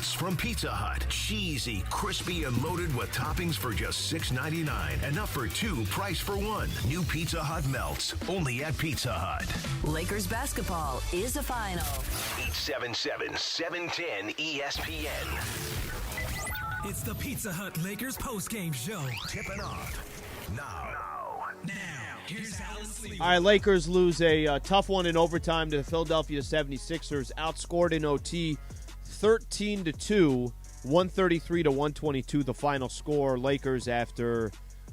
Melts from Pizza Hut. Cheesy, crispy, and loaded with toppings for just $6.99. Enough for two, price for one. New Pizza Hut Melts, only at Pizza Hut. Lakers basketball is a final. 877-710 ESPN. It's the Pizza Hut Lakers Postgame show. Tipping off now. Here's Alan Sliwa. All right, Lakers lose a tough one in overtime to the Philadelphia 76ers. Outscored in OT 13-2, 133-122 the final score. Lakers, after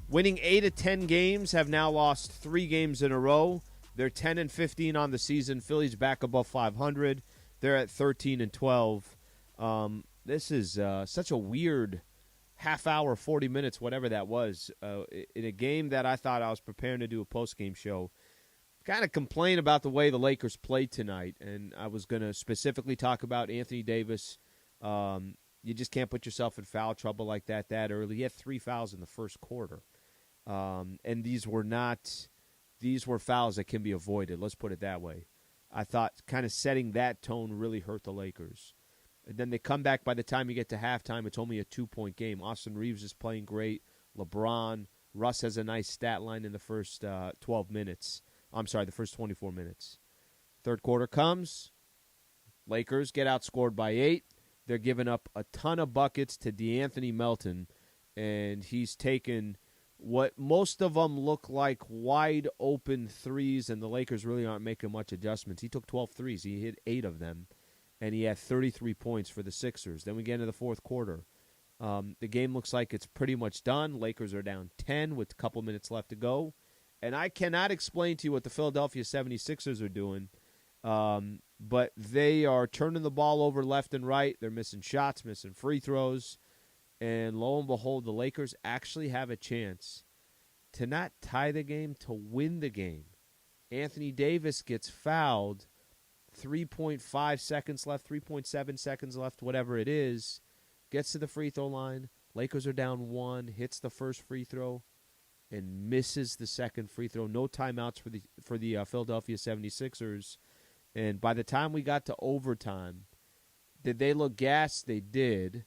winning 8 of 10 games, have now lost 3 games in a row. They're 10-15 on the season. Philly's back above 500. They're at 13-12. This is such a weird half hour, 40 minutes, whatever that was, in a game that I thought I was preparing to do a post-game show. Kind of complain about the way the Lakers played tonight, and I was going to specifically talk about Anthony Davis. You just can't put yourself in foul trouble like that early. He had 3 fouls in the first quarter, and these were fouls that can be avoided. Let's put it that way. I thought kind of setting that tone really hurt the Lakers. And then they come back. By the time you get to halftime, it's only a 2-point game. Austin Reaves is playing great. LeBron. Russ has a nice stat line in the first 12 minutes. I'm sorry, the first 24 minutes. Third quarter comes. Lakers get outscored by 8. They're giving up a ton of buckets to DeAnthony Melton, and he's taken what most of them look like wide-open threes, and the Lakers really aren't making much adjustments. He took 12 threes. He hit 8 of them. And he had 33 points for the Sixers. Then we get into the fourth quarter. The game looks like it's pretty much done. Lakers are down 10 with a couple minutes left to go. And I cannot explain to you what the Philadelphia 76ers are doing, but they are turning the ball over left and right. They're missing shots, missing free throws. And lo and behold, the Lakers actually have a chance to not tie the game, to win the game. Anthony Davis gets fouled. 3.5 seconds left, 3.7 seconds left, whatever it is, gets to the free throw line. Lakers are down 1, hits the first free throw, and misses the second free throw. No timeouts for the Philadelphia 76ers. And by the time we got to overtime, did they look gassed? They did.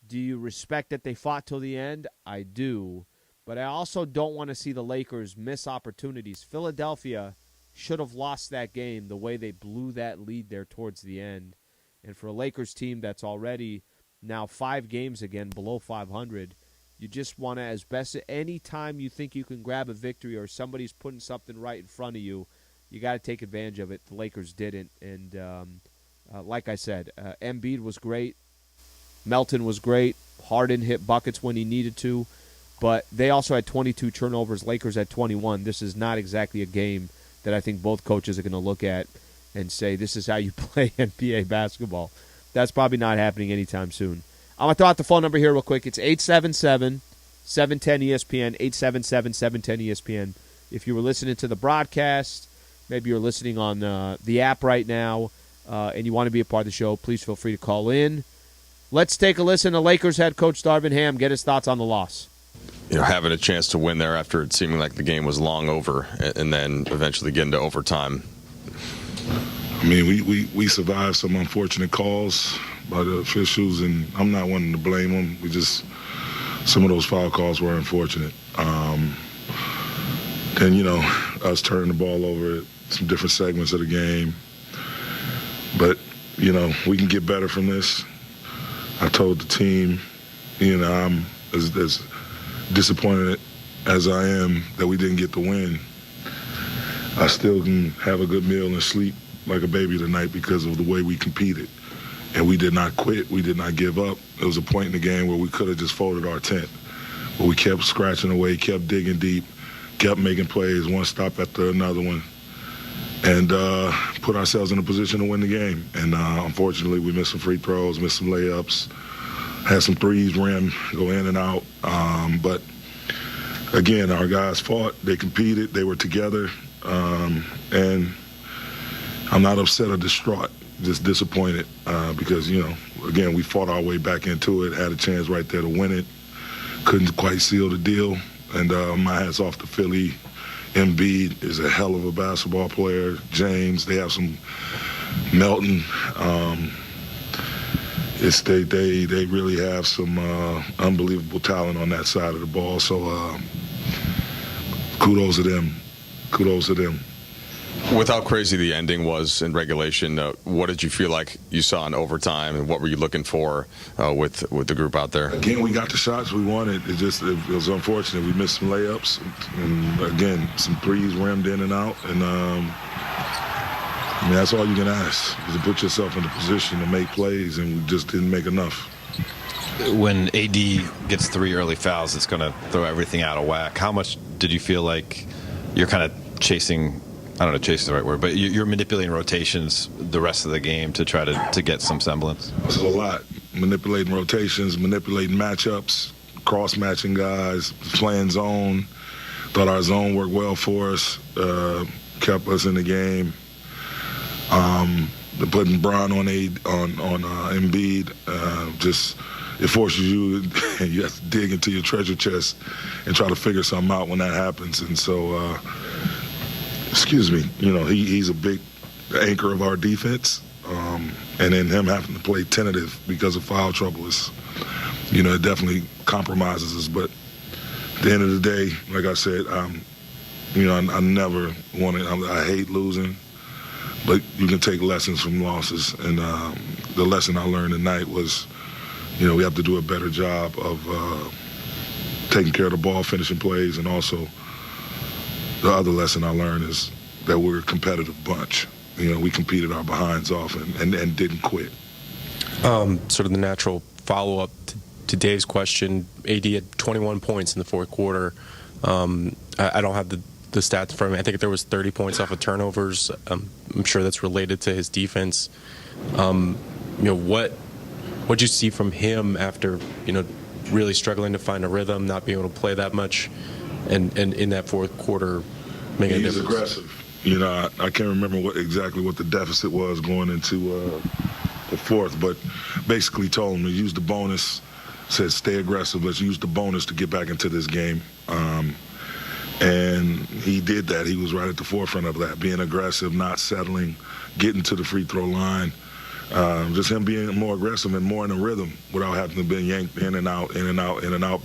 Do you respect that they fought till the end? I do. But I also don't want to see the Lakers miss opportunities. Philadelphia should have lost that game the way they blew that lead there towards the end. And for a Lakers team that's already now 5 games again below 500, you just want to, as best any time you think you can grab a victory or somebody's putting something right in front of you, you got to take advantage of it. The Lakers didn't. And like I said, Embiid was great. Melton was great. Harden hit buckets when he needed to. But they also had 22 turnovers. Lakers had 21. This is not exactly a game that I think both coaches are going to look at and say, this is how you play NBA basketball. That's probably not happening anytime soon. I'm going to throw out the phone number here real quick. It's 877-710-ESPN, 877-710-ESPN. If you were listening to the broadcast, maybe you're listening on the app right now, and you want to be a part of the show, please feel free to call in. Let's take a listen to Lakers head coach Darvin Ham, get his thoughts on the loss. Having a chance to win there after it seeming like the game was long over and then eventually get into overtime. I mean, we survived some unfortunate calls by the officials, and I'm not wanting to blame them. Some of those foul calls were unfortunate. Then, us turning the ball over at some different segments of the game. But, we can get better from this. I told the team, I'm as disappointed as I am that we didn't get the win. I still can have a good meal and sleep like a baby tonight because of the way we competed. And we did not quit. We did not give up. There was a point in the game where we could have just folded our tent. But we kept scratching away, kept digging deep, kept making plays, one stop after another one, and put ourselves in a position to win the game. And unfortunately, we missed some free throws, missed some layups, had some threes rim, go in and out. But, again, our guys fought. They competed. They were together. And I'm not upset or distraught, just disappointed because, again, we fought our way back into it, had a chance right there to win it, couldn't quite seal the deal. And my hat's off to Philly. Embiid is a hell of a basketball player. James, they have some Melton. they really have some unbelievable talent on that side of the ball. So kudos to them. Kudos to them. With how crazy the ending was in regulation, what did you feel like you saw in overtime, and what were you looking for with the group out there? Again, we got the shots we wanted. It was unfortunate. We missed some layups, and again, some threes rimmed in and out. And I mean, that's all you can ask, is to put yourself in a position to make plays, and we just didn't make enough. When AD gets 3 early fouls, it's going to throw everything out of whack. How much did you feel like you're kind of chasing? I don't know, chase is the right word, but you're manipulating rotations the rest of the game to try to get some semblance? It's a lot. Manipulating rotations, manipulating matchups, cross-matching guys, playing zone. Thought our zone worked well for us, kept us in the game. Putting Bron on Embiid, it forces you, you have to dig into your treasure chest and try to figure something out when that happens. And so, he's a big anchor of our defense. And then him having to play tentative because of foul trouble is, it definitely compromises us. But at the end of the day, like I said, I never wanted, I hate losing, but you can take lessons from losses. And the lesson I learned tonight was, we have to do a better job of taking care of the ball, finishing plays, and also the other lesson I learned is that we're a competitive bunch. We competed our behinds off and didn't quit. Sort of the natural follow-up to Dave's question, AD had 21 points in the fourth quarter. I don't have the stats for me. I think there was 30 points off of turnovers. I'm sure that's related to his defense. What'd you see from him after, really struggling to find a rhythm, not being able to play that much, and in that fourth quarter making a difference? He's aggressive. I can't remember exactly what the deficit was going into the fourth, but basically told him to use the bonus, said stay aggressive, let's use the bonus to get back into this game. And he did that. He was right at the forefront of that, being aggressive, not settling, getting to the free throw line. Just him being more aggressive and more in a rhythm without having to be yanked in and out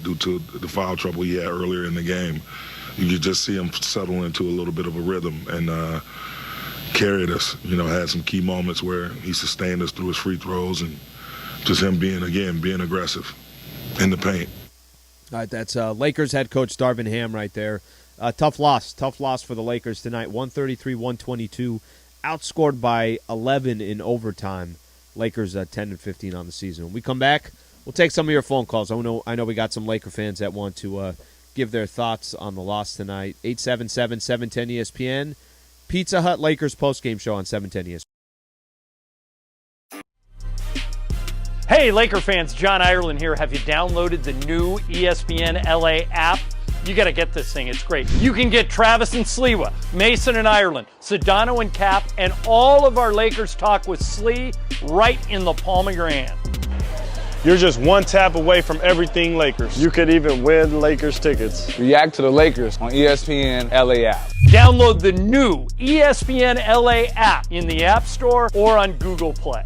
due to the foul trouble he had earlier in the game. You could just see him settle into a little bit of a rhythm and carried us. Had some key moments where he sustained us through his free throws, and just him being aggressive in the paint. All right, that's Lakers head coach Darvin Ham right there. Tough loss for the Lakers tonight, 133-122. Outscored by 11 in overtime. Lakers 10-15 on the season. When we come back, we'll take some of your phone calls. I know we got some Laker fans that want to give their thoughts on the loss tonight. 877-710-ESPN. Pizza Hut Lakers postgame show on 710 ESPN. Hey, Laker fans, John Ireland here. Have you downloaded the new ESPNLA app? You got to get this thing. It's great. You can get Travis and Sliwa, Mason and Ireland, Sedano and Cap, and all of our Lakers talk with Slee right in the palm of your hand. You're just one tap away from everything Lakers. You could even win Lakers tickets. React to the Lakers on ESPNLA app. Download the new ESPNLA app in the App Store or on Google Play.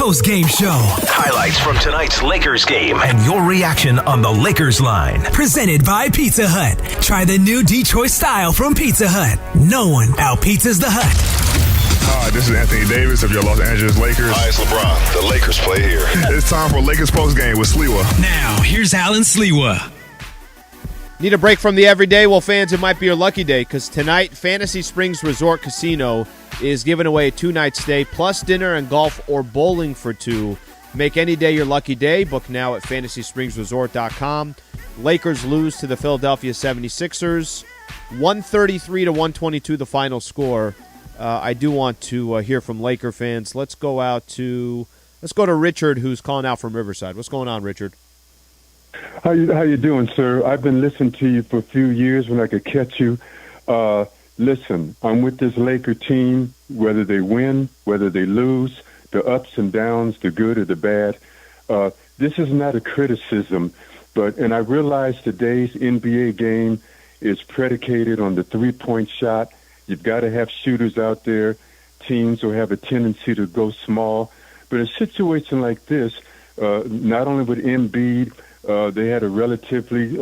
Postgame Show. Highlights from tonight's Lakers game and your reaction on the Lakers line. Presented by Pizza Hut. Try the new Detroit style from Pizza Hut. No one out-pizzas the Hut. Hi, this is Anthony Davis of your Los Angeles Lakers. Hi, it's LeBron. The Lakers play here. It's time for Lakers Postgame with Sliwa. Now, here's Alan Sliwa. Need a break from the everyday? Well, fans, it might be your lucky day because tonight, Fantasy Springs Resort Casino is giving away a 2-night stay plus dinner and golf or bowling for two. Make any day your lucky day. Book now at FantasySpringsResort.com. Lakers lose to the Philadelphia 76ers. 133-122 the final score. I do want to hear from Laker fans. Let's go to Richard, who's calling out from Riverside. What's going on, Richard? How you doing, sir? I've been listening to you for a few years when I could catch you. Listen, I'm with this Laker team, whether they win, whether they lose, the ups and downs, the good or the bad. This is not a criticism, and I realize today's NBA game is predicated on the three-point shot. You've got to have shooters out there. Teams will have a tendency to go small. But in a situation like this, not only with Embiid, they had a relatively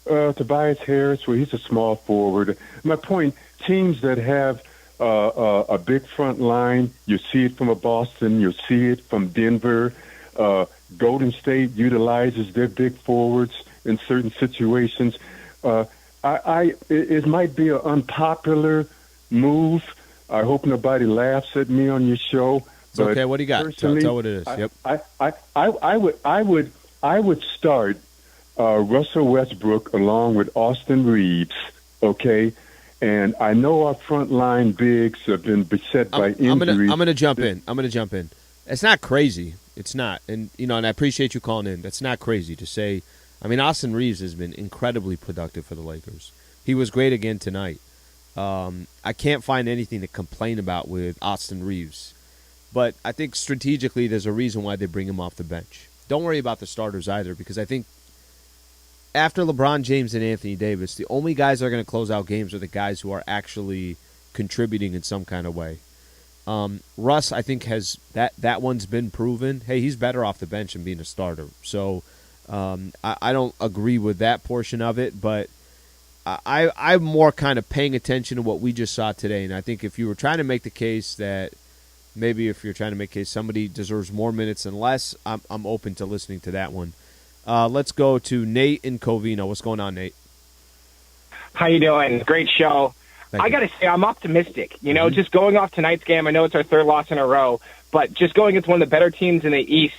Tobias Harris, where he's a small forward. My point, teams that have a big front line, you see it from a Boston, you see it from Denver. Golden State utilizes their big forwards in certain situations. It might be an unpopular move. I hope nobody laughs at me on your show. It's okay. What do you got? Tell what it is. Yep. I would start Russell Westbrook along with Austin Reaves. Okay, and I know our front line bigs have been beset by injuries. I'm gonna jump in. It's not crazy. It's not, and I appreciate you calling in. That's not crazy to say. I mean, Austin Reaves has been incredibly productive for the Lakers. He was great again tonight. I can't find anything to complain about with Austin Reaves. But I think strategically there's a reason why they bring him off the bench. Don't worry about the starters either, because I think after LeBron James and Anthony Davis, the only guys that are going to close out games are the guys who are actually contributing in some kind of way. Russ, I think, has that one's been proven. Hey, he's better off the bench than being a starter. So I don't agree with that portion of it, but I'm more kind of paying attention to what we just saw today. And I think if you were trying to make the case that somebody deserves more minutes than less, I'm open to listening to that one. Let's go to Nate in Covina. What's going on, Nate? How you doing? Great show. I got to say, I'm optimistic. Just going off tonight's game, I know it's our third loss in a row, but just going against one of the better teams in the East,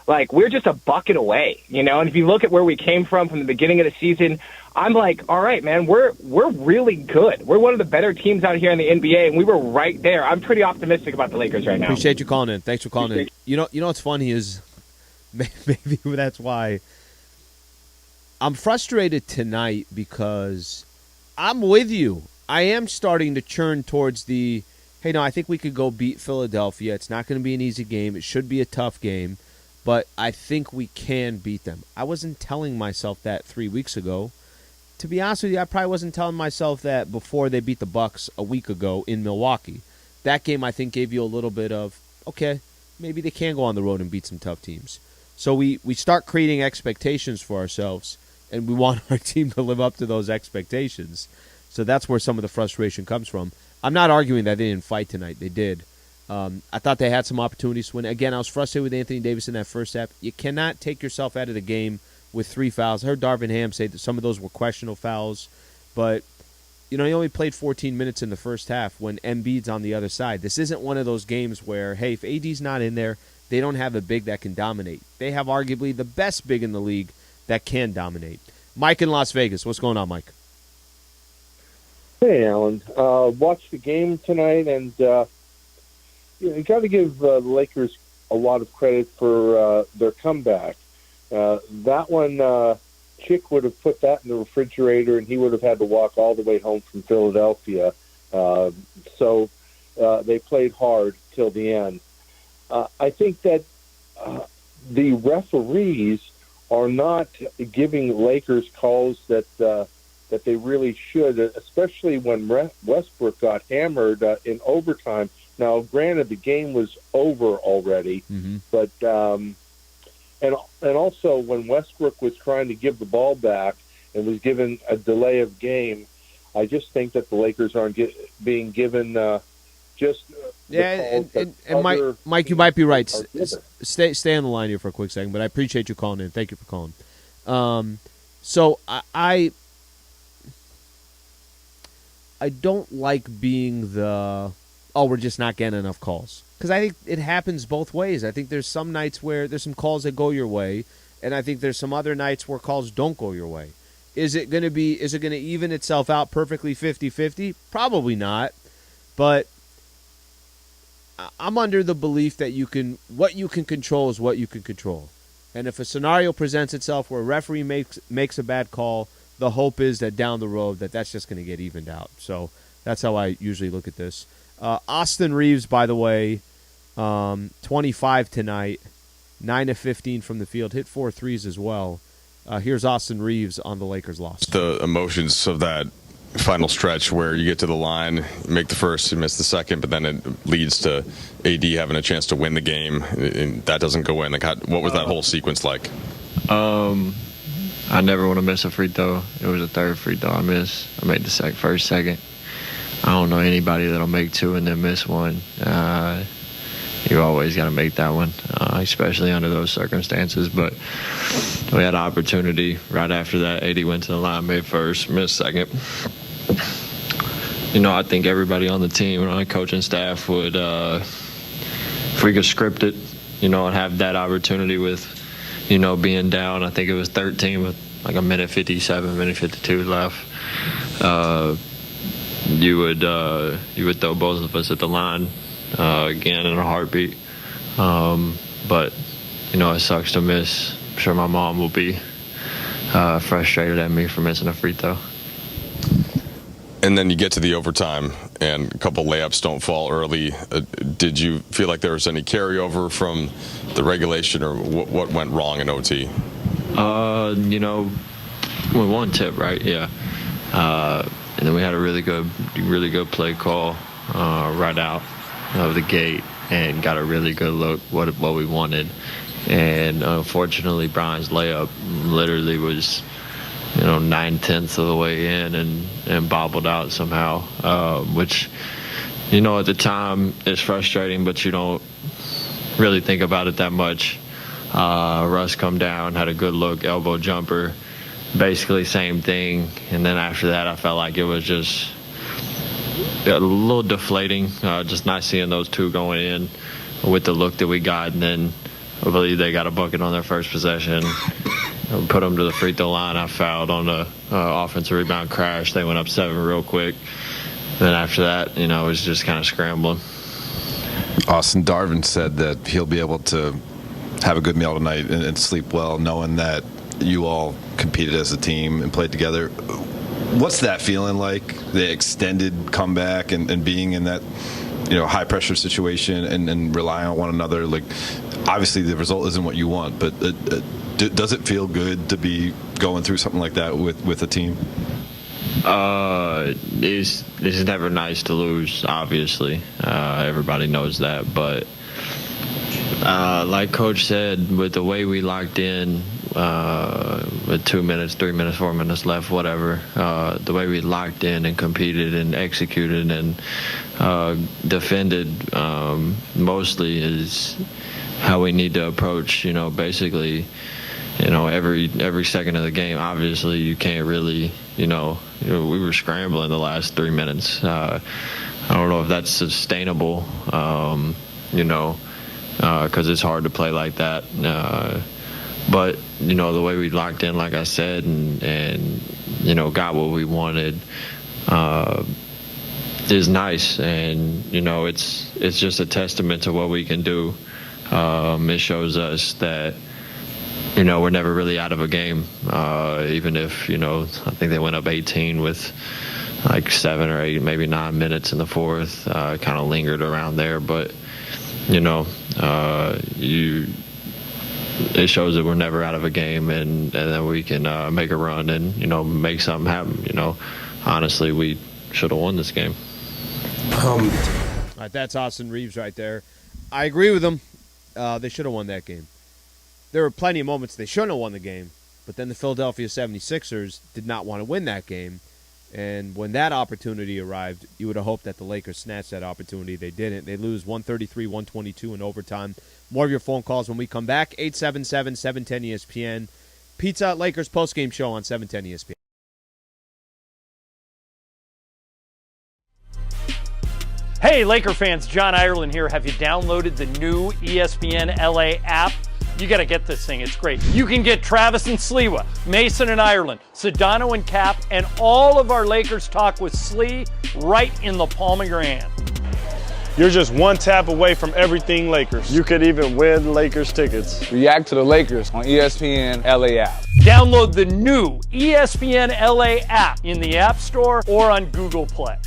we're just a bucket away, And if you look at where we came from the beginning of the season, I'm like, all right, man, we're really good. We're one of the better teams out here in the NBA, and we were right there. I'm pretty optimistic about the Lakers right now. Appreciate you calling in. Thanks for calling in. You know what's funny is maybe that's why I'm frustrated tonight, because I'm with you. I am starting to churn towards the, hey, no, I think we could go beat Philadelphia. It's not going to be an easy game. It should be a tough game. But I think we can beat them. I wasn't telling myself that 3 weeks ago. To be honest with you, I probably wasn't telling myself that before they beat the Bucks a week ago in Milwaukee. That game, I think, gave you a little bit of, okay, maybe they can go on the road and beat some tough teams. So we start creating expectations for ourselves, and we want our team to live up to those expectations. So that's where some of the frustration comes from. I'm not arguing that they didn't fight tonight. They did. I thought they had some opportunities to win. Again, I was frustrated with Anthony Davis in that first half. You cannot take yourself out of the game with 3 fouls. I heard Darvin Ham say that some of those were questionable fouls, but he only played 14 minutes in the first half when Embiid's on the other side. This isn't one of those games where, hey, if AD's not in there, they don't have a big that can dominate. They have arguably the best big in the league that can dominate. Mike in Las Vegas. What's going on, Mike? Hey, Alan. Watched the game tonight, and you got to give the Lakers a lot of credit for their comeback. That one, Chick would have put that in the refrigerator, and he would have had to walk all the way home from Philadelphia. So they played hard till the end. I think that the referees are not giving Lakers calls that they really should, especially when Westbrook got hammered in overtime. Now, granted, the game was over already, but and also when Westbrook was trying to give the ball back and was given a delay of game, I just think that the Lakers aren't being given just and Mike, you might be right. Stay on the line here for a quick second, but I appreciate you calling in. Thank you for calling. So I don't like being we're just not getting enough calls, because I think it happens both ways. I think there's some nights where there's some calls that go your way, and I think there's some other nights where calls don't go your way. Is it going to even itself out perfectly 50-50? Probably not. But I'm under the belief that what you can control is what you can control. And if a scenario presents itself where a referee makes a bad call, the hope is that down the road that's just going to get evened out. So that's how I usually look at this. Austin Reaves, by the way, 25 tonight, 9 of 15 from the field, hit 4 threes as well. Here's Austin Reaves on the Lakers' loss. The emotions of that final stretch where you get to the line, make the first, you miss the second, but then it leads to AD having a chance to win the game, and that doesn't go in. What was that whole sequence like? I never want to miss a free throw. It was the third free throw I missed. I made the first, second. I don't know anybody that'll make 2 and then miss 1. You always got to make that one, especially under those circumstances. But we had an opportunity right after that. AD went to the line, made first, missed second. I think everybody on the team, the coaching staff would, if we could script it, and have that opportunity with, being down. I think it was 13 with like a minute 57, minute 52 left. You would throw both of us at the line again in a heartbeat. But it sucks to miss. I'm sure my mom will be frustrated at me for missing a free throw. And then you get to the overtime, and a couple layups don't fall early. Did you feel like there was any carryover from the regulation, or what went wrong in OT? With one tip, right? Yeah. And then we had a really good play call right out of the gate, and got a really good look what we wanted. And unfortunately, Brian's layup literally was 9/10 of the way in and bobbled out somehow, which at the time is frustrating, but you don't really think about it that much. Russ come down, had a good look, elbow jumper, basically same thing. And then after that, I felt like it was just a little deflating, just not seeing those two going in with the look that we got. And then I believe they got a bucket on their first possession. Put them to the free throw line. I fouled on the offensive rebound crash. They went up 7 real quick. Then after that, it was just kind of scrambling. Austin, Darvin said that he'll be able to have a good meal tonight and sleep well, knowing that you all competed as a team and played together. What's that feeling like, the extended comeback and being in that high pressure situation and relying on one another? Like, obviously the result isn't what you want, but does it feel good to be going through something like that with a team? It's never nice to lose, obviously. Everybody knows that. But like Coach said, with the way we locked in, with 2 minutes, 3 minutes, 4 minutes left, whatever, the way we locked in and competed and executed and defended mostly is how we need to approach, basically, every second of the game. Obviously, you can't really, we were scrambling the last 3 minutes. I don't know if that's sustainable, because it's hard to play like that. But, the way we locked in, like I said, and got what we wanted is nice. And, it's just a testament to what we can do. It shows us that, we're never really out of a game, even if, I think they went up 18 with like 7 or 8, maybe 9 minutes in the fourth, kind of lingered around there. But, it shows that we're never out of a game, and then we can make a run and, make something happen. Honestly, we should have won this game. right, that's Austin Reaves right there. I agree with him. They should have won that game. There were plenty of moments they shouldn't have won the game, but then the Philadelphia 76ers did not want to win that game. And when that opportunity arrived, you would have hoped that the Lakers snatched that opportunity. They didn't. They lose 133-122 in overtime. More of your phone calls when we come back. 877-710-ESPN. Pizza Hut Lakers postgame show on 710 ESPN. Hey, Laker fans, John Ireland here. Have you downloaded the new ESPNLA app? You got to get this thing. It's great. You can get Travis and Sliwa, Mason and Ireland, Sedano and Cap, and all of our Lakers talk with Slee right in the palm of your hand. You're just one tap away from everything Lakers. You could even win Lakers tickets. React to the Lakers on ESPNLA app. Download the new ESPNLA app in the App Store or on Google Play.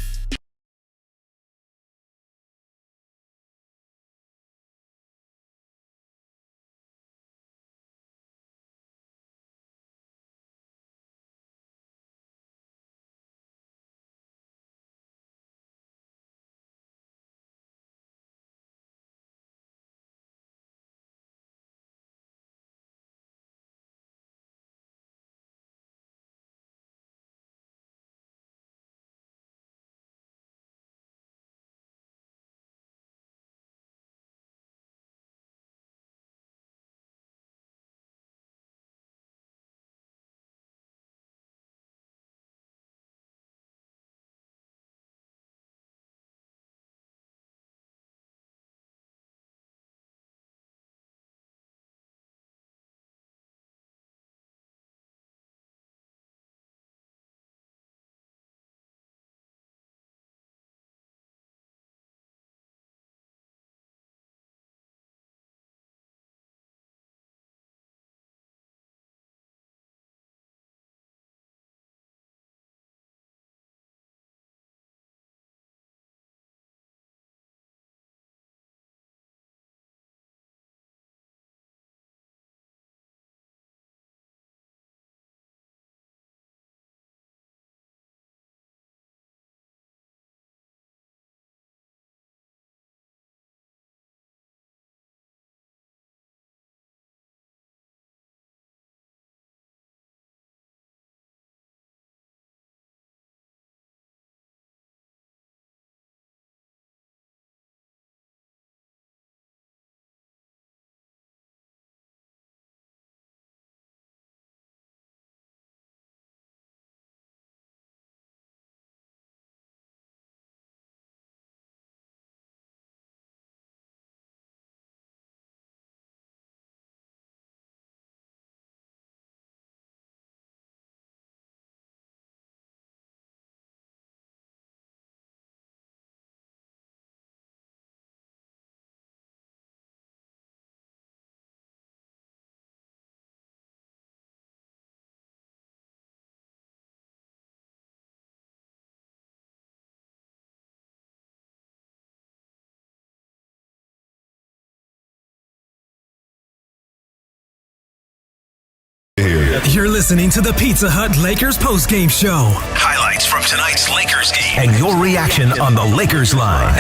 You're listening to the Pizza Hut Lakers postgame show. Highlights from tonight's Lakers game and your reaction on the Lakers line.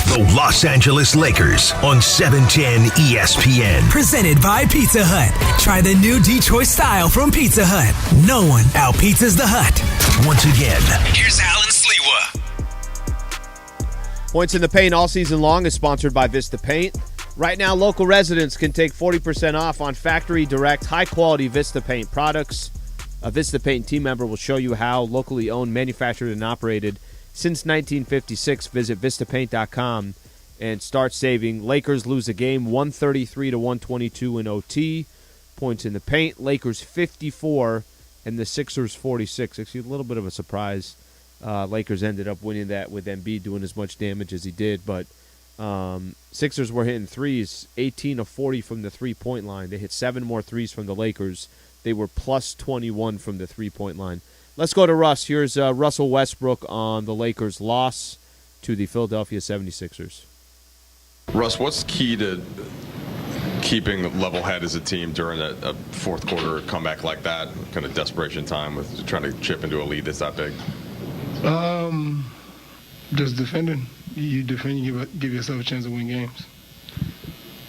The Los Angeles Lakers on 710 ESPN. Presented by Pizza Hut. Try the new Detroit style from Pizza Hut. No one out-pizzas the Hut. Once again, here's Alan Sliwa. Points in the Paint all season long is sponsored by Vista Paint. Right now, local residents can take 40% off on factory direct, high-quality Vista Paint products. A Vista Paint team member will show you how. Locally owned, manufactured, and operated since 1956. Visit vistapaint.com and start saving. Lakers lose a game 133-122 in OT. Points in the Paint. Lakers 54 and the Sixers 46. Actually, a little bit of a surprise. Lakers ended up winning that with Embiid doing as much damage as he did, but Sixers were hitting threes, 18 of 40 from the three-point line. They hit 7 more threes from the Lakers. They were plus 21 from the three-point line. Let's go to Russ. Here's Russell Westbrook on the Lakers' loss to the Philadelphia 76ers. Russ, what's key to keeping level head as a team during a fourth quarter comeback like that, kind of desperation time with trying to chip into a lead that's that big? Just defending. you defend, you give yourself a chance to win games.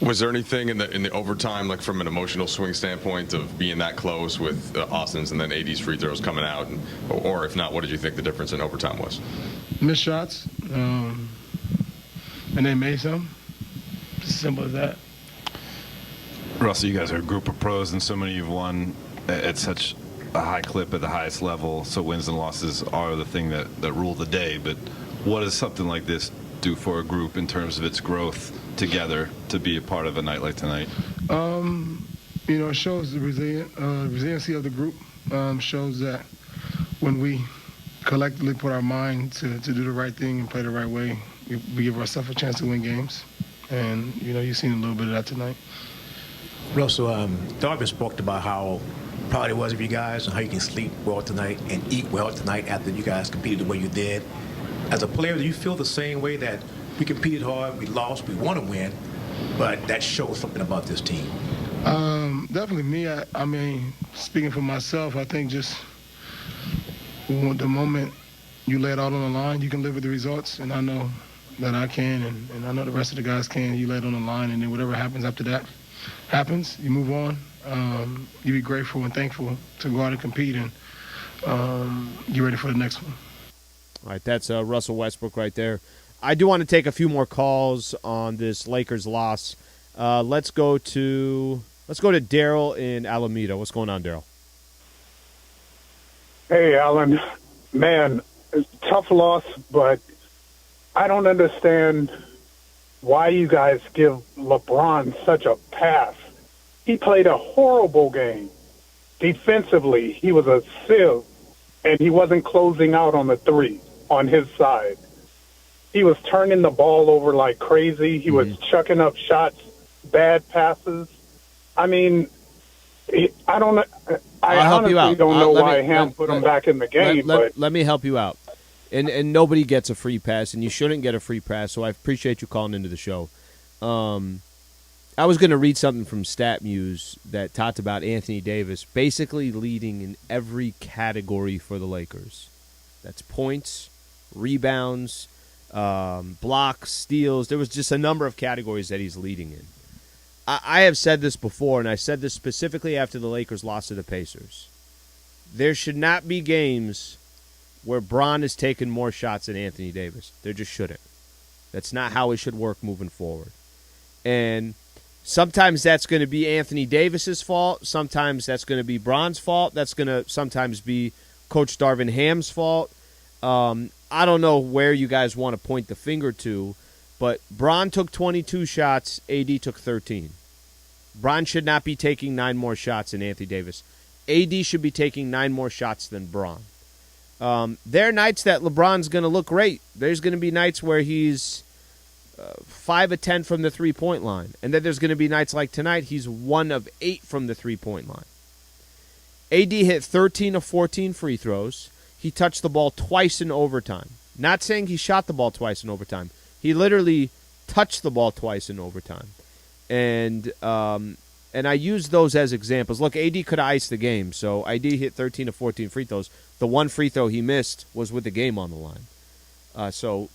Was there anything in the overtime, like from an emotional swing standpoint, of being that close with Austin's and then AD's free throws coming out, or if not, what did you think the difference in overtime was? Missed shots, and they made some. It's simple as that. Russell, you guys are a group of pros, and so many you've won at such a high clip at the highest level. So wins and losses are the thing that rule the day. But what does something like this do for a group in terms of its growth together to be a part of a night like tonight? It shows the resiliency of the group. Shows that when we collectively put our mind to do the right thing and play the right way, we give ourselves a chance to win games. And, you've seen a little bit of that tonight. Russell, Darvin spoke about how proud he was of you guys and how you can sleep well tonight and eat well tonight after you guys competed the way you did. As a player, do you feel the same way, that we competed hard, we lost, we want to win, but that shows something about this team? Definitely me. I mean, speaking for myself, I think just the moment you lay it all on the line, you can live with the results, and I know that I can, and I know the rest of the guys can. You lay it on the line, and then whatever happens after that happens. You move on. You be grateful and thankful to go out and compete and get ready for the next one. All right, that's Russell Westbrook right there. I do want to take a few more calls on this Lakers loss. Let's go to Daryl in Alameda. What's going on, Daryl? Hey, Alan. Man, tough loss, but I don't understand why you guys give LeBron such a pass. He played a horrible game. Defensively, he was a sieve, and he wasn't closing out on the three on his side. He was turning the ball over like crazy. He was chucking up shots, bad passes. I mean, I honestly don't know why Ham put him back in the game. Let me help you out. And nobody gets a free pass, and you shouldn't get a free pass, so I appreciate you calling into the show. I was going to read something from StatMuse that talked about Anthony Davis basically leading in every category for the Lakers. That's points, rebounds, blocks, steals. There was just a number of categories that he's leading in. I have said this before, and I said this specifically after the Lakers lost to the Pacers. There should not be games where Bron is taking more shots than Anthony Davis. There just shouldn't. That's not how it should work moving forward. And sometimes that's going to be Anthony Davis's fault. Sometimes that's going to be Bron's fault. That's going to sometimes be Coach Darvin Ham's fault. I don't know where you guys want to point the finger to, but Bron took 22 shots. AD took 13. Bron should not be taking 9 more shots than Anthony Davis. AD should be taking 9 more shots than Bron. There are nights that LeBron's going to look great. There's going to be nights where he's 5 of 10 from the three-point line. And then there's going to be nights like tonight, he's 1 of 8 from the three-point line. AD hit 13 of 14 free throws. He touched the ball twice in overtime. Not saying he shot the ball twice in overtime. He literally touched the ball twice in overtime. And I use those as examples. Look, AD could have iced the game, so AD hit 13 of 14 free throws. The one free throw he missed was with the game on the line. So,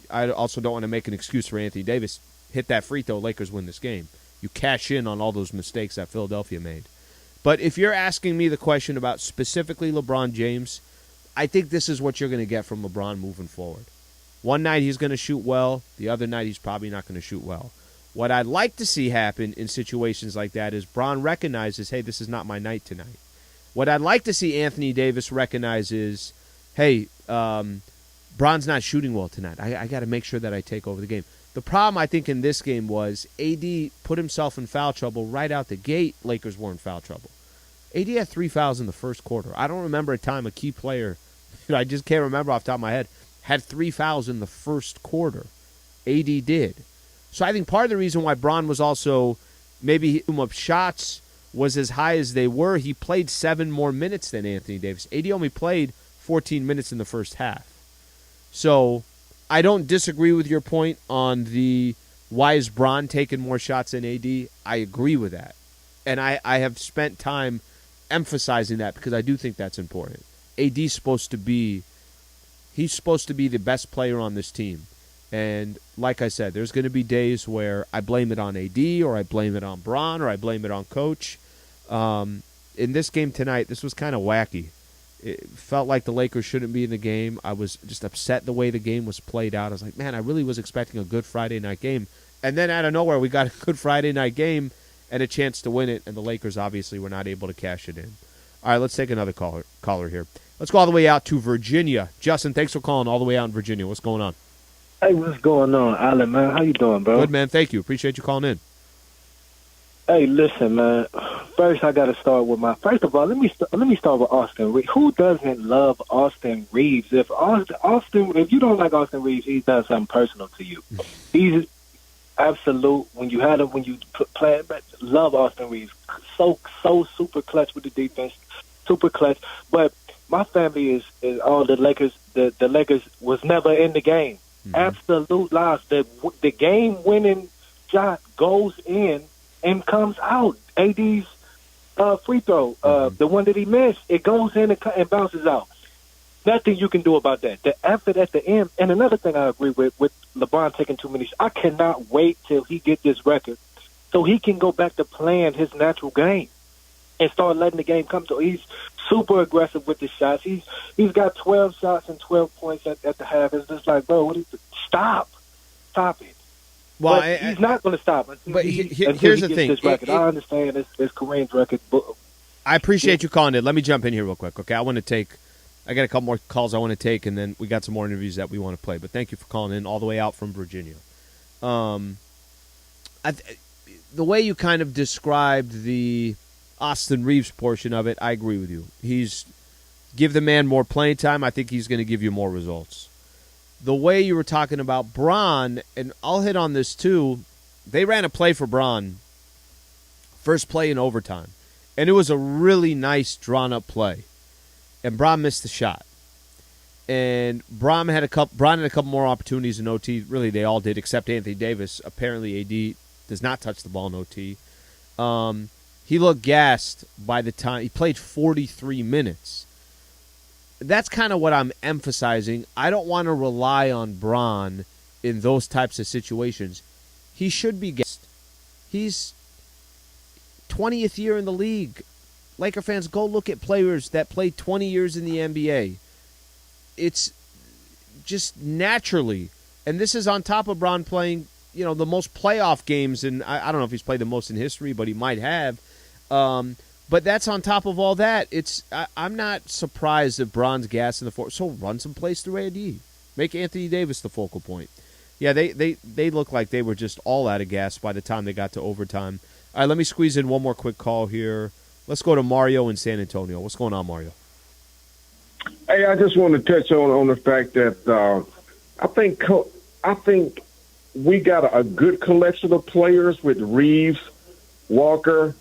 I also don't want to make an excuse for Anthony Davis. Hit that free throw, Lakers win this game. You cash in on all those mistakes that Philadelphia made. But if you're asking me the question about specifically LeBron James, I think this is what you're going to get from LeBron moving forward. One night he's going to shoot well. The other night he's probably not going to shoot well. What I'd like to see happen in situations like that is Bron recognizes, hey, this is not my night tonight. What I'd like to see Anthony Davis recognize is, hey, Bron's not shooting well tonight. I got to make sure that I take over the game. The problem, I think, in this game was AD put himself in foul trouble right out the gate. Lakers were in foul trouble. AD had 3 fouls in the first quarter. I don't remember a time a key player, I just can't remember off the top of my head, had 3 fouls in the first quarter. AD did. So I think part of the reason why Bron was also maybe up shots was as high as they were, he played 7 more minutes than Anthony Davis. AD only played 14 minutes in the first half. So I don't disagree with your point on the why is Bron taking more shots than AD. I agree with that. And I have spent time emphasizing that because I do think that's important. AD's supposed to be he's supposed to be the best player on this team. And like I said, there's going to be days where I blame it on AD or I blame it on Bron or I blame it on Coach. In this game tonight, this was kind of wacky. It felt like the Lakers shouldn't be in the game. I was just upset the way the game was played out. I was like, man, I really was expecting a good Friday night game. And then out of nowhere, we got a good Friday night game and a chance to win it, and the Lakers obviously were not able to cash it in. All right, let's take another caller here. Let's go all the way out to Virginia. Justin, thanks for calling all the way out in Virginia. What's going on? Hey, what's going on, Alan, man? How you doing, bro? Good, man. Thank you. Appreciate you calling in. Hey, listen, man. First, I got to start with First of all, let me start with Austin Reaves. Who doesn't love Austin Reaves? If you don't like Austin Reaves, he's done something personal to you. He's absolute. When you play, love Austin Reaves. So super clutch with the defense, super clutch. But my family is all the Lakers. The Lakers was never in the game. Mm-hmm. Absolute loss. The game-winning shot goes in and comes out. AD's free throw, the one that he missed, it goes in and bounces out. Nothing you can do about that. The effort at the end. And another thing I agree with LeBron taking too many shots. I cannot wait till he gets this record so he can go back to playing his natural game and start letting the game come to him. He's super aggressive with the shots. He's got 12 shots and 12 points at the half. It's just like, bro, stop it. Well, he's not going to stop until here's the thing. This record. I understand it's Kareem's record. But, I appreciate you calling in. Let me jump in here real quick, okay? I got a couple more calls I want to take, and then we got some more interviews that we want to play. But thank you for calling in all the way out from Virginia. The way you kind of described the Austin Reaves portion of it, I agree with you. Give the man more playing time. I think he's going to give you more results. The way you were talking about Bron, and I'll hit on this too, they ran a play for Bron, first play in overtime, and it was a really nice drawn-up play, and Bron missed the shot. And Bron had a couple more opportunities in OT. Really, they all did, except Anthony Davis. Apparently, AD does not touch the ball in OT. He looked gassed by the time he played 43 minutes. That's kind of what I'm emphasizing. I don't want to rely on Bron in those types of situations. He should be gassed. He's 20th year in the league. Laker fans, go look at players that played 20 years in the NBA. It's just naturally, and this is on top of Bron playing, the most playoff games, and I don't know if he's played the most in history, but he might have. But that's on top of all that. I'm not surprised if Bron's gas in the fourth. So run some plays through AD. Make Anthony Davis the focal point. Yeah, they look like they were just all out of gas by the time they got to overtime. All right, let me squeeze in one more quick call here. Let's go to Mario in San Antonio. What's going on, Mario? Hey, I just want to touch on the fact that I think we got a good collection of players with Reaves, Walker,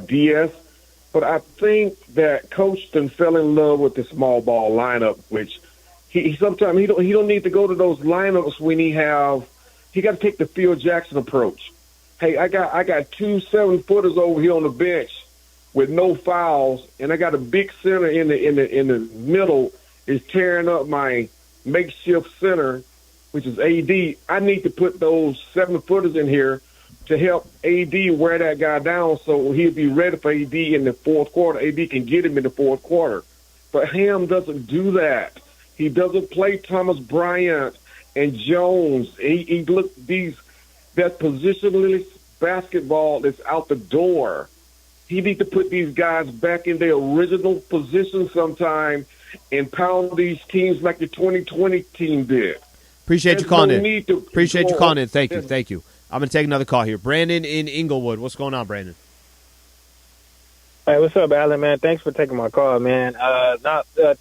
Diaz, but I think that Coach done fell in love with the small ball lineup, which he sometimes he don't need to go to those lineups when he got to take the Phil Jackson approach. Hey, I got 2 7-footers over here on the bench with no fouls, and I got a big center in the middle is tearing up my makeshift center, which is AD. I need to put those 7-footers in here to help AD wear that guy down so he'll be ready for AD in the fourth quarter. AD can get him in the fourth quarter. But Ham doesn't do that. He doesn't play Thomas Bryant and Jones. That positionless basketball is out the door. He needs to put these guys back in their original position sometime and pound these teams like the 2020 team did. Appreciate you calling in. Appreciate you calling in. Thank you. I'm going to take another call here. Brandon in Inglewood. What's going on, Brandon? Hey, what's up, Alan, man? Thanks for taking my call, man.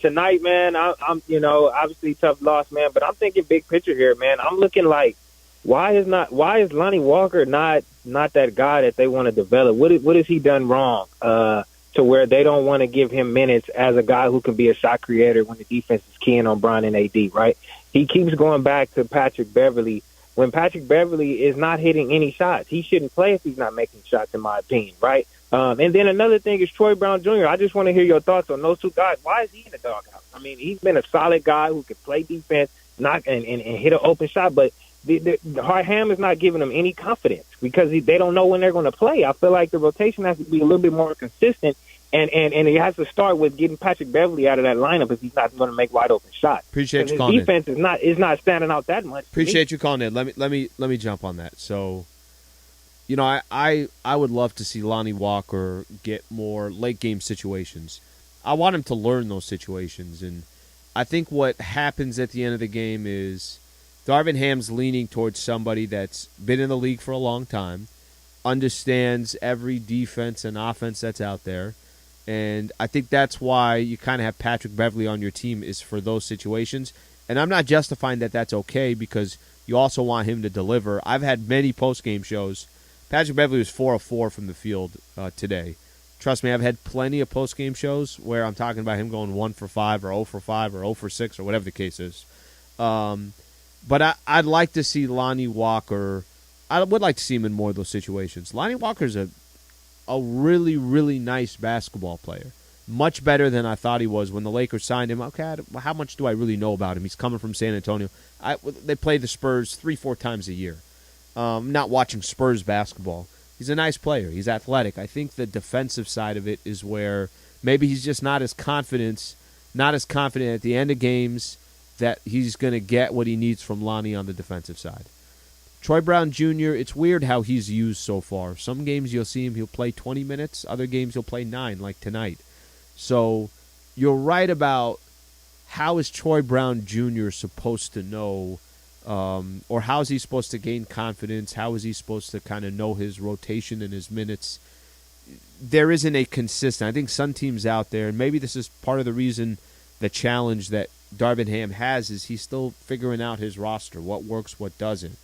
Tonight, man, I'm obviously tough loss, man, but I'm thinking big picture here, man. I'm looking like, why is Lonnie Walker not that guy that they want to develop? What has he done wrong to where they don't want to give him minutes as a guy who can be a shot creator when the defense is keying on Bron and AD, right? He keeps going back to Patrick Beverley when Patrick Beverley is not hitting any shots. He shouldn't play if he's not making shots, in my opinion, right? And then another thing is Troy Brown Jr. I just want to hear your thoughts on those two guys. Why is he in the doghouse? I mean, he's been a solid guy who can play defense, knock and hit an open shot, but the Ham is not giving them any confidence because they don't know when they're going to play. I feel like the rotation has to be a little bit more consistent, and it has to start with getting Patrick Beverley out of that lineup if he's not going to make wide open shots. Appreciate you calling in. His defense is not standing out that much. Appreciate you calling in. Let me jump on that. So, you know, I would love to see Lonnie Walker get more late game situations. I want him to learn those situations, and I think what happens at the end of the game is Darvin Ham's leaning towards somebody that's been in the league for a long time, understands every defense and offense that's out there, and I think that's why you kind of have Patrick Beverley on your team is for those situations. And I'm not justifying that that's okay because you also want him to deliver. I've had many post-game shows. Patrick Beverley was 4 of 4 from the field today. Trust me, I've had plenty of post-game shows where I'm talking about him going 1 for 5 or 0 for 5 or 0 for 6 or whatever the case is. But I'd like to see Lonnie Walker. I would like to see him in more of those situations. Lonnie Walker's a really, really nice basketball player. Much better than I thought he was when the Lakers signed him. Okay, how much do I really know about him? He's coming from San Antonio. They play the Spurs 3-4 times a year. Not watching Spurs basketball. He's a nice player. He's athletic. I think the defensive side of it is where maybe he's just not as confident at the end of games that he's going to get what he needs from Lonnie on the defensive side. Troy Brown Jr., it's weird how he's used so far. Some games you'll see him, he'll play 20 minutes. Other games he'll play 9, like tonight. So you're right about how is Troy Brown Jr. supposed to know or how is he supposed to gain confidence? How is he supposed to kind of know his rotation and his minutes? There isn't a consistent. I think some teams out there, and maybe this is part of the reason the challenge that Darvin Ham has is he's still figuring out his roster, what works, what doesn't.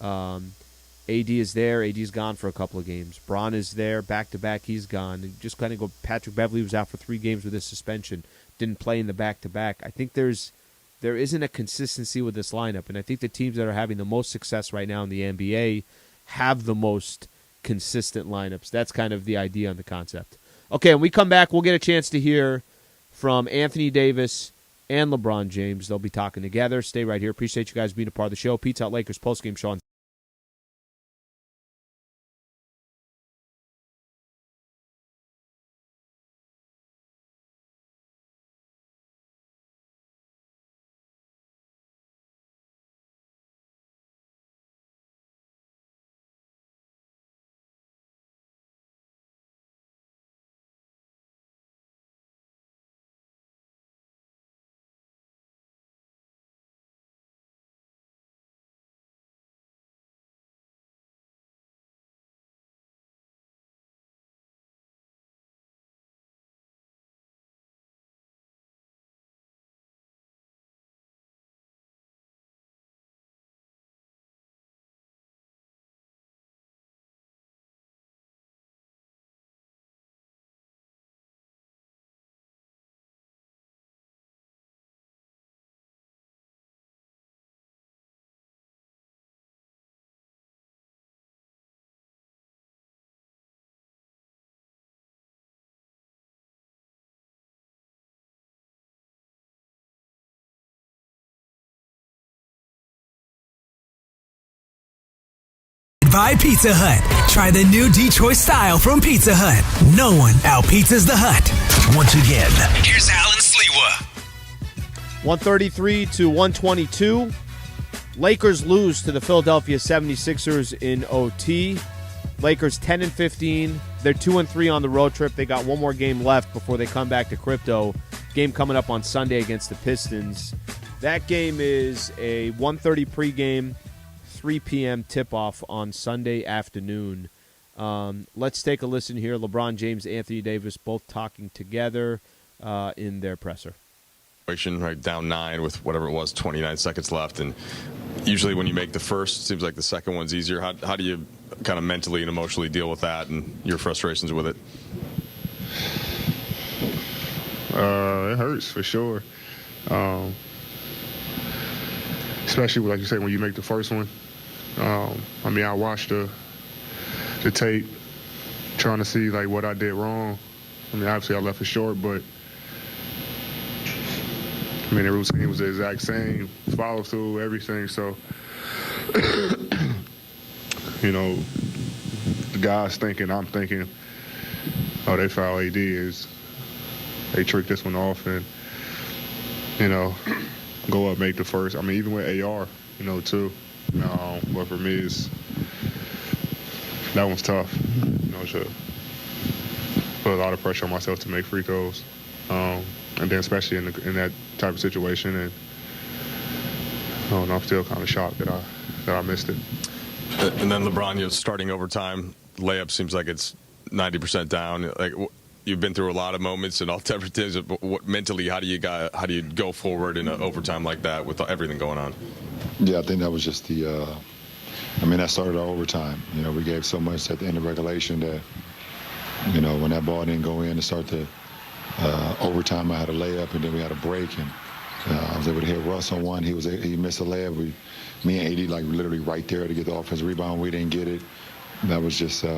AD is there. AD's gone for a couple of games. Bron is there. Back-to-back, he's gone. And just kind of go. Patrick Beverley was out for 3 games with his suspension. Didn't play in the back-to-back. I think there isn't a consistency with this lineup, and I think the teams that are having the most success right now in the NBA have the most consistent lineups. That's kind of the idea on the concept. Okay, when we come back, we'll get a chance to hear from Anthony Davis and LeBron James. They'll be talking together. Stay right here. Appreciate you guys being a part of the show. Pizza Hut Lakers postgame show on by Pizza Hut. Try the new Detroit style from Pizza Hut. No one out-pizzas the Hut. Once again, here's Alan Sliwa. 133-122. Lakers lose to the Philadelphia 76ers in OT. Lakers 10-15. They're 2-3 on the road trip. They got one more game left before they come back to Crypto. Game coming up on Sunday against the Pistons. That game is a 1:30 pregame, 3 p.m. tip-off on Sunday afternoon. Let's take a listen here. LeBron James, Anthony Davis, both talking together in their presser. Right, down 9 with whatever it was, 29 seconds left. And usually when you make the first, it seems like the second one's easier. How do you kind of mentally and emotionally deal with that and your frustrations with it? It hurts for sure. Especially, like you said, when you make the first one. I watched the tape trying to see like what I did wrong. I mean, obviously I left it short, but I mean the routine was the exact same, follow through, everything. So you know, the guys thinking, I'm thinking, oh, they foul AD is they trick this one off and you know go up, make the first. I mean, even with AR, you know, too. But for me, that one's tough. You know, to put a lot of pressure on myself to make free throws, and then especially in that type of situation. And I don't know, I'm still kind of shocked that I missed it. And then LeBron, you know, starting overtime, layup seems like it's 90% down. Like you've been through a lot of moments and all different things. But mentally, how do you go forward in an overtime like that with everything going on? Yeah, I think that was just the. I mean, that started our overtime. You know, we gave so much at the end of regulation that, you know, when that ball didn't go in to start the overtime, I had a layup and then we had a break and I was able to hit Russ on one. He missed a layup. Me and AD like literally right there to get the offensive rebound. We didn't get it. That was just, you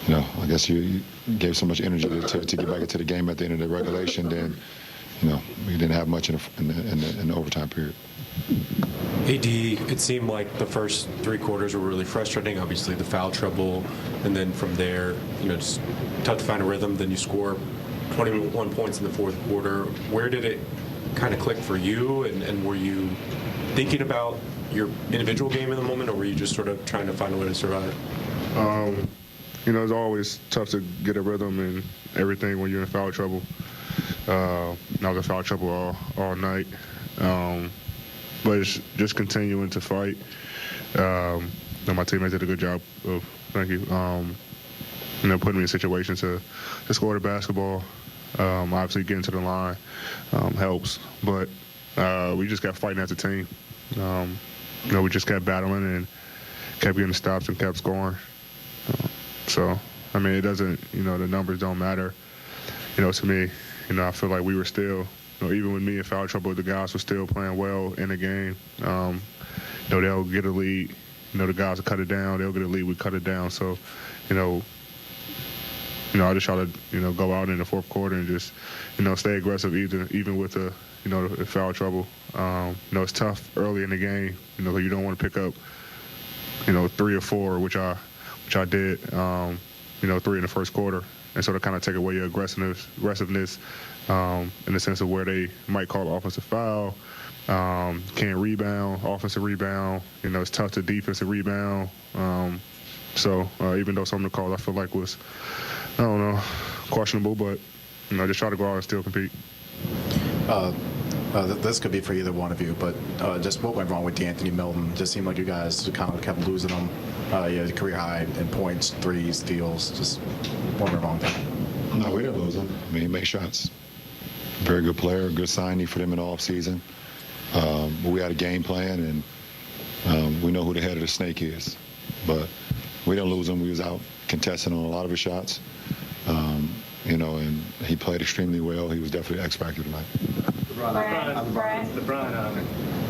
know, I guess you gave so much energy to get back into the game at the end of the regulation. Then, you know, we didn't have much in the overtime period. AD, it seemed like the first 3 quarters were really frustrating. Obviously, the foul trouble, and then from there, you know, just tough to find a rhythm. Then you score 21 points in the 4th quarter. Where did it kind of click for you? And were you thinking about your individual game in the moment, or were you just sort of trying to find a way to survive? You know, it's always tough to get a rhythm and everything when you're in foul trouble. I was in foul trouble all night. But it's just continuing to fight. My teammates did a good job of, thank you, you know, putting me in situations to score the basketball. Obviously getting to the line helps, but we just kept fighting as a team. You know, we just kept battling and kept getting stops and kept scoring. So, I mean, it doesn't, you know, the numbers don't matter. You know, to me, you know, I feel like we were still, you know, even with me in foul trouble, the guys were still playing well in the game. You know, they'll get a lead. You know, the guys will cut it down. They'll get a lead. We cut it down. So, you know, I just try to, you know, go out in the 4th quarter and just, you know, stay aggressive even with the, you know, the foul trouble. You know, it's tough early in the game. You know, you don't want to pick up, you know, 3 or 4, which I did. You know, 3 in the 1st quarter, and sort of kind of take away your aggressiveness. In the sense of where they might call offensive foul, can't rebound, offensive rebound. You know, it's tough to defensive rebound. So even though some of the calls I feel like was, I don't know, questionable, but, you know, just try to go out and still compete. This could be for either one of you, but just what went wrong with D'Anthony Melton? It just seemed like you guys kind of kept losing him. Yeah, career high in points, threes, steals. Just what went wrong there? No, we didn't lose him. I mean, he makes shots. Very good player, good signing for them in the offseason. We had a game plan, and we know who the head of the snake is. But we didn't lose him. We was out contesting on a lot of his shots. You know, and he played extremely well. He was definitely X factor tonight. LeBron,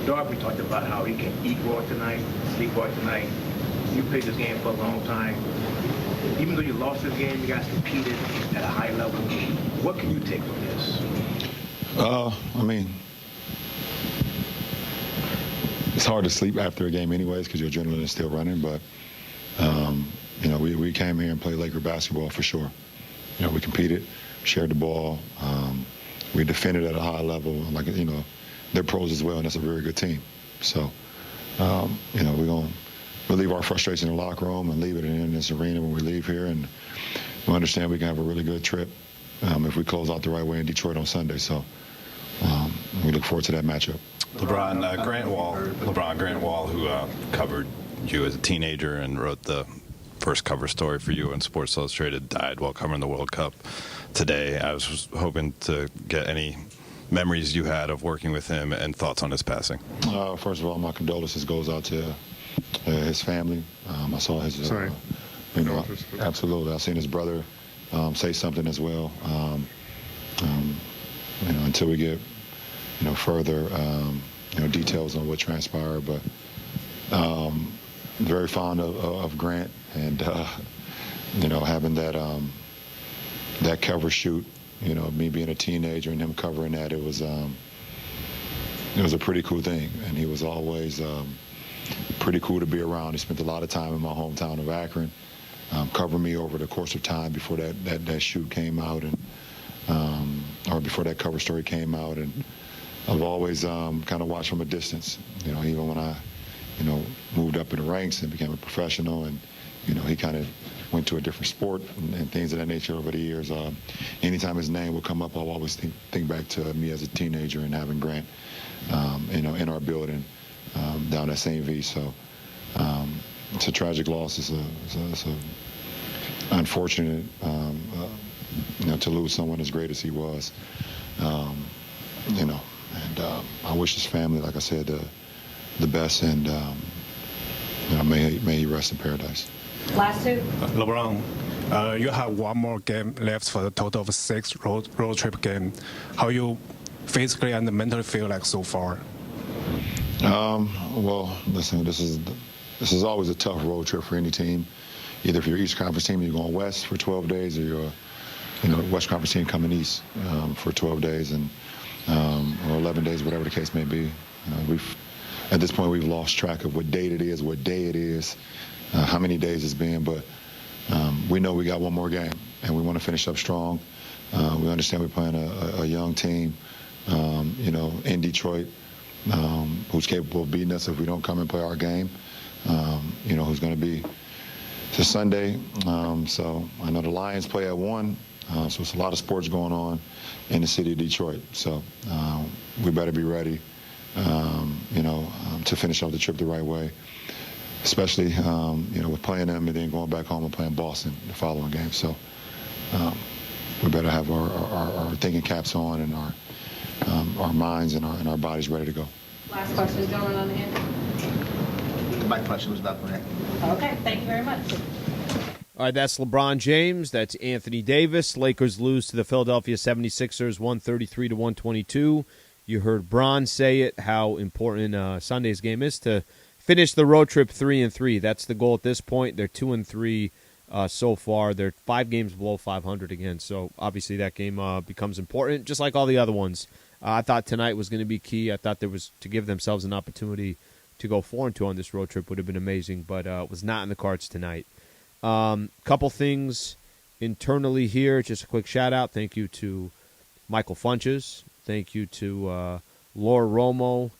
Darvin talked about how he can eat raw tonight, sleep raw tonight. You played this game for a long time. Even though you lost this game, you guys competed at a high level. What can you take from this? I mean, it's hard to sleep after a game anyways because your adrenaline is still running. But, you know, we came here and played Laker basketball for sure. You know, we competed, shared the ball. We defended at a high level. Like, you know, they're pros as well, and that's a very good team. So, you know, we're going to relieve our frustration in the locker room and leave it in this arena when we leave here. And we understand we can have a really good trip if we close out the right way in Detroit on Sunday. So we look forward to that matchup. LeBron Grant Wall, who covered you as a teenager and wrote the first cover story for you in Sports Illustrated, died while covering the World Cup today. I was hoping to get any memories you had of working with him and thoughts on his passing. First of all, my condolences goes out to his family. I saw his, you know, absolutely. I seen his brother say something as well. You know, until we get, you know, further, you know, details on what transpired, but very fond of Grant, and having that cover shoot, me being a teenager and him covering that, it was a pretty cool thing. And he was always pretty cool to be around. He spent a lot of time in my hometown of Akron, covering me over the course of time before that shoot came out, and or before that cover story came out. And I've always kind of watched from a distance, even when I, moved up in the ranks and became a professional, and, he kind of went to a different sport and things of that nature over the years. Anytime his name would come up, I'll always think back to me as a teenager and having Grant, in our building down at St. V. So it's a tragic loss. It's a unfortunate, to lose someone as great as he was, and I wish his family, like I said, the best, and may he rest in paradise. Last two. LeBron, you have one more game left for the total of 6 road trip game. How you physically and mentally feel like so far? Well, listen, this is always a tough road trip for any team. Either if you're East Conference team, you're going west for 12 days, or you're West Conference team coming east for 12 days and or 11 days, whatever the case may be. At this point, we've lost track of what date it is, what day it is, how many days it's been, but we know we got one more game, and we want to finish up strong. We understand we're playing a young team, in Detroit, who's capable of beating us if we don't come and play our game, who's going to be this Sunday. So I know the Lions play at 1, so it's a lot of sports going on in the city of Detroit. So we better be ready, to finish off the trip the right way, especially, with playing them and then going back home and playing Boston the following game. So we better have our thinking caps on and our minds and our bodies ready to go. Last question, gentlemen on the hand. My question was about that. Okay, thank you very much. All right, that's LeBron James. That's Anthony Davis. Lakers lose to the Philadelphia 76ers 133-122. You heard Bron say it, how important Sunday's game is to finish the road trip 3-3. That's the goal at this point. They're 2-3 so far. They're 5 games below 500 again. So obviously that game becomes important, just like all the other ones. I thought tonight was going to be key. I thought there was to give themselves an opportunity to go 4-2 on this road trip would have been amazing, but it was not in the cards tonight. Couple things internally here. Just a quick shout out. Thank you to Michael Funches. Thank you to Laura Romo,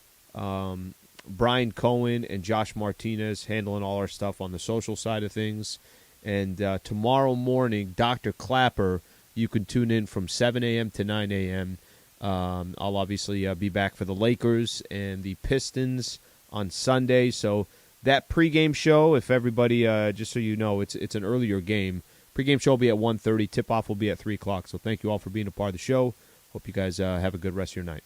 Brian Cohen, and Josh Martinez handling all our stuff on the social side of things. And tomorrow morning, Dr. Clapper, you can tune in from 7 a.m. to 9 a.m. I'll obviously be back for the Lakers and the Pistons on Sunday. So that pregame show, if everybody, just so you know, it's an earlier game. Pregame show will be at 1:30. Tip-off will be at 3 o'clock. So thank you all for being a part of the show. Hope you guys have a good rest of your night.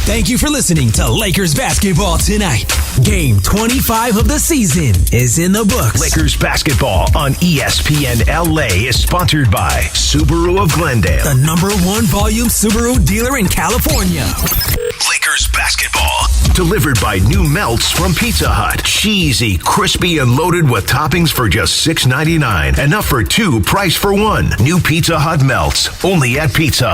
Thank you for listening to Lakers Basketball Tonight. Game 25 of the season is in the books. Lakers Basketball on ESPNLA is sponsored by Subaru of Glendale, the #1 volume Subaru dealer in California. Lakers Basketball, delivered by new melts from Pizza Hut. Cheesy, crispy, and loaded with toppings for just $6.99. Enough for 2, price for 1. New Pizza Hut melts, only at Pizza Hut.